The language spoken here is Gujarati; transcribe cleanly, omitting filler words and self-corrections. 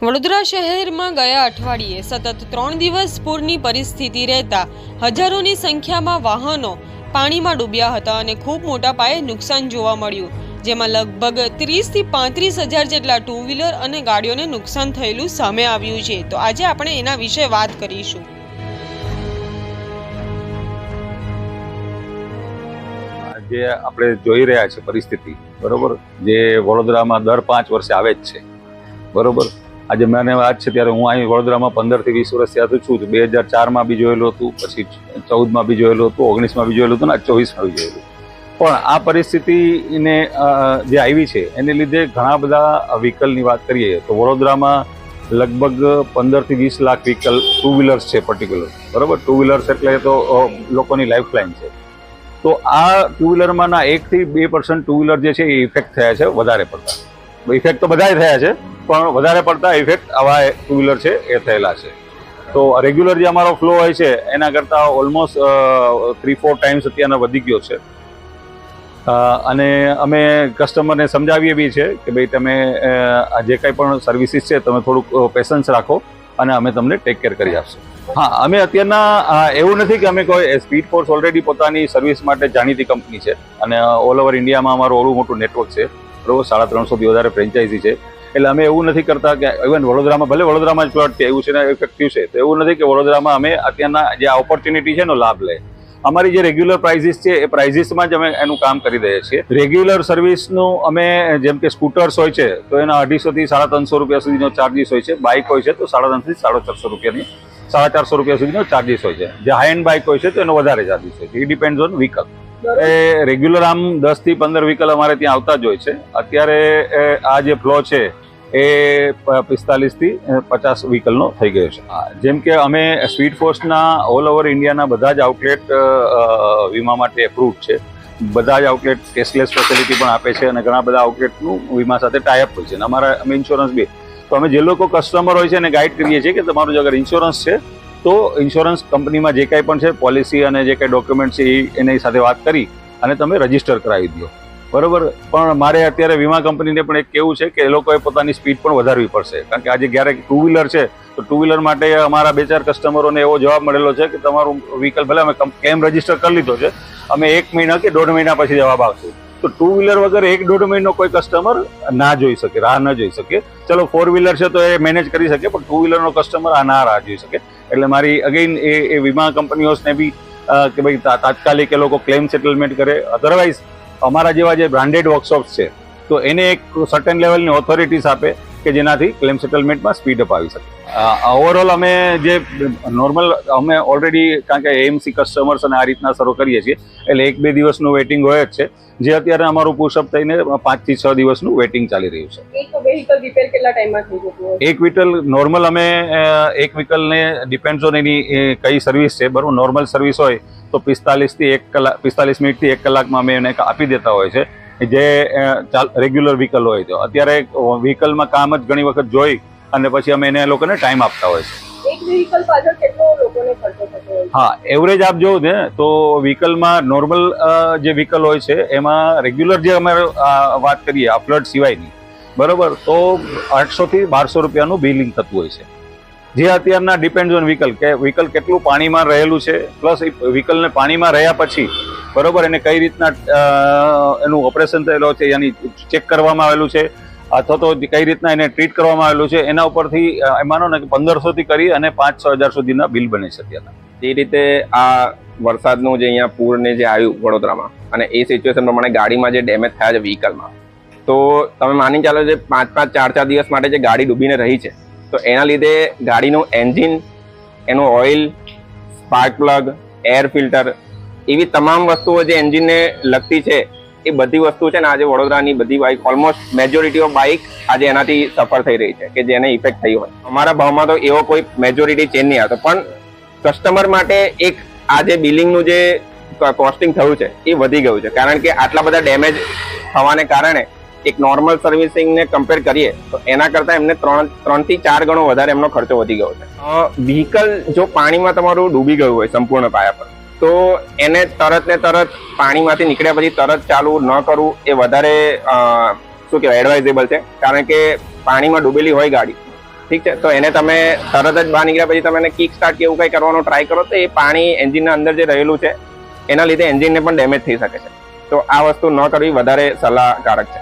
વડોદરા શહેરમાં ગયા અઠવાડિયે સતત 3 દિવસ પૂરની પરિસ્થિતિ રહેતા હજારોની સંખ્યામાં વાહનો પાણીમાં ડૂબ્યા હતા અને ખૂબ મોટા પાયે નુકસાન જોવા મળ્યું, જેમાં લગભગ 30 થી 35 હજાર જેટલા ટુ વ્હીલર અને ગાડીઓને નુકસાન થયેલું સામે આવ્યું છે। તો આજે આપણે એના વિશે વાત કરીશું। જે આપણે જોઈ રહ્યા છે પરિસ્થિતિ, બરોબર, જે વડોદરામાં દર 5 વર્ષે આવે જ છે, બરોબર। આજે મને વાત છે ત્યારે હું અહીં વડોદરામાં 15 થી 20 વર્ષ થયા છું। 2004માં બી જોયેલું હતું, પછી 14માં બી જોયેલું હતું, 19માં બી જોયેલું હતું ને 24માં બી જોયેલું। પણ આ પરિસ્થિતિને જે આવી છે એને લીધે ઘણા બધા વ્હીકલની વાત કરીએ તો વડોદરામાં લગભગ 15 થી 20 લાખ વ્હીકલ ટુ વ્હીલર્સ છે પર્ટિક્યુલર, બરોબર। ટુ વ્હીલર્સ એટલે તો લોકોની લાઈફ લાઈન છે। તો આ ટુ વ્હીલરમાંના 1 થી 2% ટુ વ્હીલર જે છે એ ઇફેક્ટ થયા છે વધારે પડતા। ઇફેક્ટ તો બધાય થયા છે, પણ વધારે પડતા ઇફેક્ટ આવા ટુ વ્હીલર છે એ થયેલા છે। તો રેગ્યુલર જે અમારો ફ્લો હોય છે એના કરતાં ઓલમોસ્ટ 3-4 ટાઈમ્સ અત્યારના વધી ગયો છે। અને અમે કસ્ટમરને સમજાવીએ બી છે કે ભાઈ તમે જે કંઈ પણ સર્વિસીસ છે તમે થોડુંક પેશન્સ રાખો અને અમે તમને ટેક કેર કરી આપશું। હા, અમે અત્યારના એવું નથી કે અમે કોઈ સ્પીડ ફોર્સ ઓલરેડી પોતાની સર્વિસ માટે જાણીતી કંપની છે અને ઓલ ઓવર ઇન્ડિયામાં અમારું ઓલું મોટું નેટવર્ક છે, બરોબર। 350થી વધારે ફ્રેન્ચાઇઝી છે। એટલે અમે એવું નથી કરતા કે ઇવન વડોદરામાં, ભલે વડોદરામાં જ પ્લોટ છે એવું છે ને ઇફેક્ટિવ છે, તો એવું નથી કે વડોદરામાં અમે અત્યારના જે આ ઓપોર્ચ્યુનિટી છે એનો લાભ લે। અમારી જે રેગ્યુલર પ્રાઇઝિસ છે એ પ્રાઇઝિસમાં જ અમે એનું કામ કરી દઈએ છીએ। રેગ્યુલર સર્વિસનું અમે જેમ કે સ્કૂટર્સ હોય છે તો એના 250 થી 350 રૂપિયા સુધીનો ચાર્જિસ હોય છે। બાઇક હોય છે તો 350 થી 450 રૂપિયાની 450 રૂપિયા સુધીનો ચાર્જિસ હોય છે। જે હાઈ એન્ડ બાઇક હોય છે તો એનો વધારે ચાર્જિસ હોય છે। એ ડિપેન્ડ્સ ઓન વ્હીકલ। એ રેગ્યુલર આમ 10 થી 15 વ્હીકલ અમારે ત્યાં આવતા જ હોય છે। અત્યારે આ જે ફ્લો છે એ 45 થી 50 વ્હીકલનો થઈ ગયો છે। જેમ કે અમે સ્પીડ ફોર્સના ઓલ ઓવર ઇન્ડિયાના બધા જ આઉટલેટ વીમા માટે એપ્રુવડ છે। બધા જ આઉટલેટ કેશલેસ ફેસિલિટી પણ આપે છે અને ઘણા બધા આઉટલેટનું વીમા સાથે ટાઈઅપ હોય છે અને અમારા અમે ઇન્સ્યોરન્સ બી, તો અમે જે લોકો કસ્ટમર હોય છે એને ગાઈડ કરીએ છીએ કે તમારું જો અગર ઇન્સ્યોરન્સ છે તો ઇન્સ્યોરન્સ કંપનીમાં જે કાંઈ પણ છે પોલિસી અને જે કાંઈ ડોક્યુમેન્ટ છે એની સાથે વાત કરી અને તમે રજીસ્ટર કરાવી દો, બરોબર। પણ મારે અત્યારે વીમા કંપનીને પણ એક કેવું છે કે એ લોકોએ પોતાની સ્પીડ પણ વધારવી પડશે, કારણ કે આજે ક્યારેક ટુ વ્હીલર છે તો ટુ વ્હીલર માટે અમારા 2-4 કસ્ટમરોને એવો જવાબ મળેલો છે કે તમારું વ્હીકલ, ભલે અમે ક્લેમ રજીસ્ટર કરી લીધો છે, અમે 1 મહિના કે 1.5 મહિના પછી જવાબ આવશે। તો ટુ વ્હીલર વગર 1-1.5 મહિનો કોઈ કસ્ટમર ના જોઈ શકે, રાહ ન જોઈ શકે। ચલો 4 વ્હીલર છે તો એ મેનેજ કરી શકે, પણ ટુ વ્હીલરનો કસ્ટમર આ ના રાહ જોઈ શકે। એટલે મારી અગેઇન એ વીમા કંપનીઓને બી કે ભાઈ તાત્કાલિક એ લોકો ક્લેમ સેટલમેન્ટ કરે। અધરવાઇઝ અમારા જેવા જે બ્રાન્ડેડ વર્કશોપ્સ છે તો એને એક સર્ટેન લેવલની ઓથોરિટીઝ આપે કે જેનાથી ક્લેમ સેટલમેન્ટમાં સ્પીડ અપ આવી શકે। ઓવરઓલ અમે જે નોર્મલ અમે ઓલરેડી, કારણ કે એએમસી કસ્ટમર્સ અને આ રીતના શરૂ કરીએ છીએ એટલે 1-2 દિવસનું વેઇટિંગ હોય જ છે, જે અત્યારે અમારું પુશઅપ થઈને 5 થી 6 દિવસનું વેઇટિંગ ચાલી રહ્યું છે। એક વ્હીકલ રિપેર કેટલા ટાઈમમાં થઈ જતું? એક વ્હીકલ નોર્મલ અમે એક વ્હીકલને ડિપેન્ડ્સ ઓન એની કઈ સર્વિસ છે, બરાબર। નોર્મલ સર્વિસ હોય તો 45 મિનિટથી 1 કલાકમાં અમે એને આપી દેતા હોય છે, જે રેગ્યુલર વ્હીકલ હોય તો। અત્યારે વ્હીકલમાં કામ જ ઘણી વખત જોઈ અને પછી અમે એને લોકોને ટાઈમ આપતા હોય છે। એક વ્હીકલ પાછળ કેટલો લોકોને ખર્ચો થતો હોય? હા, એવરેજ આપ જોવો ને તો વ્હીકલમાં નોર્મલ જે વ્હીકલ હોય છે એમાં રેગ્યુલર જે અમે વાત કરીએ આ ફ્લડ સિવાયની, બરોબર, તો 800 થી 1200 રૂપિયાનું બિલિંગ થતું હોય છે। જે અત્યારના ડિપેન્ડ ઓન વ્હીકલ, કે વ્હીકલ કેટલું પાણીમાં રહેલું છે, પ્લસ વ્હીકલને પાણીમાં રહ્યા પછી, બરોબર, એને કઈ રીતના એનું ઓપરેશન થયેલો છે, યાની ચેક કરવામાં આવેલું છે અથવા તો કઈ રીતના એને ટ્રીટ કરવામાં આવેલું છે, એના ઉપરથી માનો ને કે 1500 થી કરી અને 5-6 હજાર સુધીના બિલ બને છે અત્યારના। એ રીતે આ વરસાદનું જે અહીંયા પૂરને જે આવ્યું વડોદરામાં અને એ સિચ્યુએશન પ્રમાણે ગાડીમાં જે ડેમેજ થયા છે વ્હીકલમાં, તો તમે માની ચાલો જે 5-5, 4-4 દિવસ માટે જે ગાડી ડૂબીને રહી છે, તો એના લીધે ગાડીનું એન્જિન, એનું oil, spark plug, air filter, એવી તમામ વસ્તુઓ જે એન્જિનને લગતી છે એ બધી વસ્તુ છે ને આજે વડોદરાની બધી bike, almost majority of bike આજે એનાથી સફર થઈ રહી છે કે જેને ઇફેક્ટ થઈ હોય। અમારા ભાવમાં તો એવો કોઈ મેજોરિટી ચેન્જ નહીં આવતો, પણ કસ્ટમર માટે એક આ જે બિલિંગનું જે કોસ્ટિંગ થયું છે એ વધી ગયું છે, કારણ કે આટલા બધા ડેમેજ થવાને કારણે એક નોર્મલ સર્વિસિંગને કમ્પેર કરીએ તો એના કરતાં એમને 3 થી 4 ગણો વધારે એમનો ખર્ચો વધી ગયો છે। વ્હીકલ જો પાણીમાં તમારું ડૂબી ગયું હોય સંપૂર્ણ પાયા પર, તો એને તરત ને તરત પાણીમાંથી નીકળ્યા પછી તરત ચાલુ ન કરવું એ વધારે શું કહેવાય એડવાઇઝેબલ છે, કારણ કે પાણીમાં ડૂબેલી હોય ગાડી ઠીક છે, તો એને તમે તરત જ બહાર નીકળ્યા પછી તમે એને કિક સ્ટાર્ટ કે એવું કંઈ કરવાનો ટ્રાય કરો તો એ પાણી એન્જિનના અંદર જે રહેલું છે એના લીધે એન્જિનને પણ ડેમેજ થઈ શકે છે. તો આ વસ્તુ ન કરવી વધારે સલાહકારક છે.